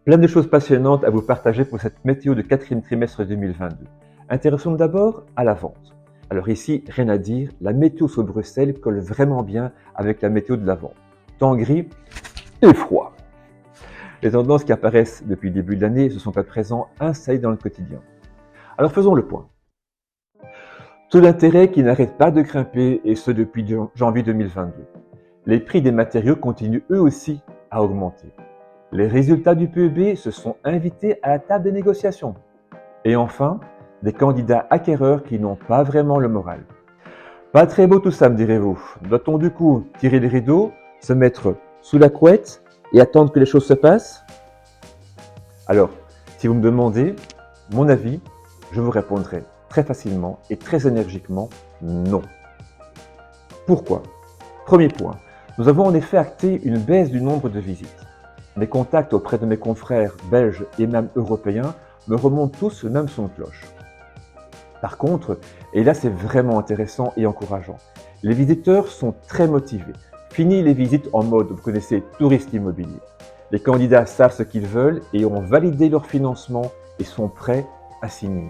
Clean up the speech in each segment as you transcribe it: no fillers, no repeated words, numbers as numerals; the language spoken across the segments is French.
Plein de choses passionnantes à vous partager pour cette météo de quatrième trimestre 2022. Intéressons-nous d'abord à la vente. Alors ici, rien à dire, la météo sur Bruxelles colle vraiment bien avec la météo de la vente. Temps gris et froid. Les tendances qui apparaissent depuis le début de l'année se sont à présent installées dans le quotidien. Alors faisons le point. Taux d'intérêt qui n'arrête pas de grimper et ce depuis janvier 2022. Les prix des matériaux continuent eux aussi à augmenter. Les résultats du PEB se sont invités à la table des négociations. Et enfin, des candidats acquéreurs qui n'ont pas vraiment le moral. Pas très beau tout ça, me direz-vous. Doit-on du coup tirer les rideaux, se mettre sous la couette et attendre que les choses se passent? Alors, si vous me demandez mon avis, je vous répondrai très facilement et très énergiquement non. Pourquoi? Premier point, nous avons en effet acté une baisse du nombre de visites. Mes contacts auprès de mes confrères belges et même européens me remontent tous le même son de cloche. Par contre, et là c'est vraiment intéressant et encourageant, les visiteurs sont très motivés. Fini les visites en mode, vous connaissez, touriste immobilier. Les candidats savent ce qu'ils veulent et ont validé leur financement et sont prêts à signer.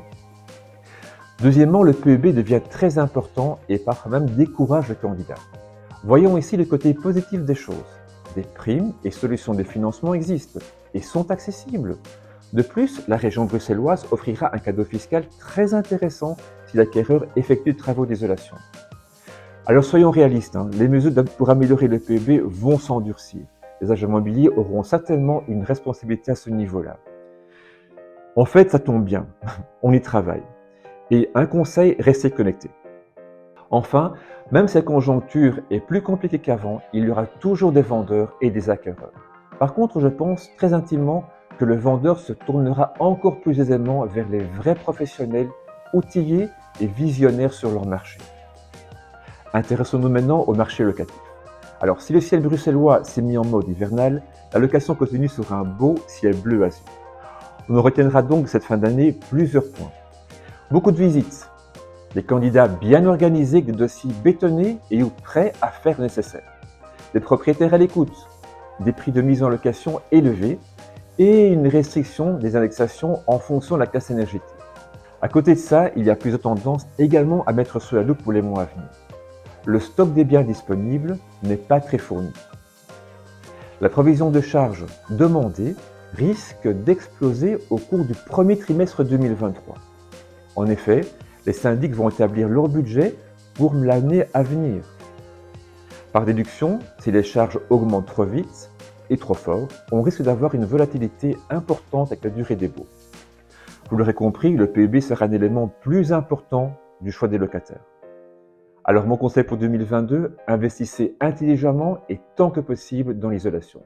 Deuxièmement, le PEB devient très important et parfois même décourage le candidat. Voyons ici le côté positif des choses. Des primes et solutions de financement existent et sont accessibles. De plus, la région bruxelloise offrira un cadeau fiscal très intéressant si l'acquéreur effectue des travaux d'isolation. Alors soyons réalistes, les mesures pour améliorer le PEB vont s'endurcir. Les agents immobiliers auront certainement une responsabilité à ce niveau-là. En fait, ça tombe bien, on y travaille. Et un conseil, restez connectés. Enfin, même si la conjoncture est plus compliquée qu'avant, il y aura toujours des vendeurs et des acquéreurs. Par contre, je pense très intimement que le vendeur se tournera encore plus aisément vers les vrais professionnels, outillés et visionnaires sur leur marché. Intéressons-nous maintenant au marché locatif. Alors, si le ciel bruxellois s'est mis en mode hivernal, la location continue sur un beau ciel bleu azur. On retiendra donc de cette fin d'année plusieurs points. Beaucoup de visites, des candidats bien organisés, des dossiers bétonnés et ou prêts à faire le nécessaire, des propriétaires à l'écoute, des prix de mise en location élevés et une restriction des indexations en fonction de la classe énergétique. À côté de ça, il y a plusieurs tendances également à mettre sous la loupe pour les mois à venir. Le stock des biens disponibles n'est pas très fourni. La provision de charges demandée risque d'exploser au cours du premier trimestre 2023. En effet, les syndics vont établir leur budget pour l'année à venir. Par déduction, si les charges augmentent trop vite et trop fort, on risque d'avoir une volatilité importante avec la durée des baux. Vous l'aurez compris, le PEB sera un élément plus important du choix des locataires. Alors mon conseil pour 2022, investissez intelligemment et tant que possible dans l'isolation.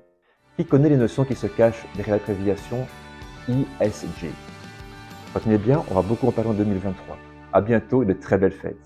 Qui connaît les notions qui se cachent derrière l'abréviation ESG? Retenez bien, on va beaucoup en parler en 2023. À bientôt et de très belles fêtes.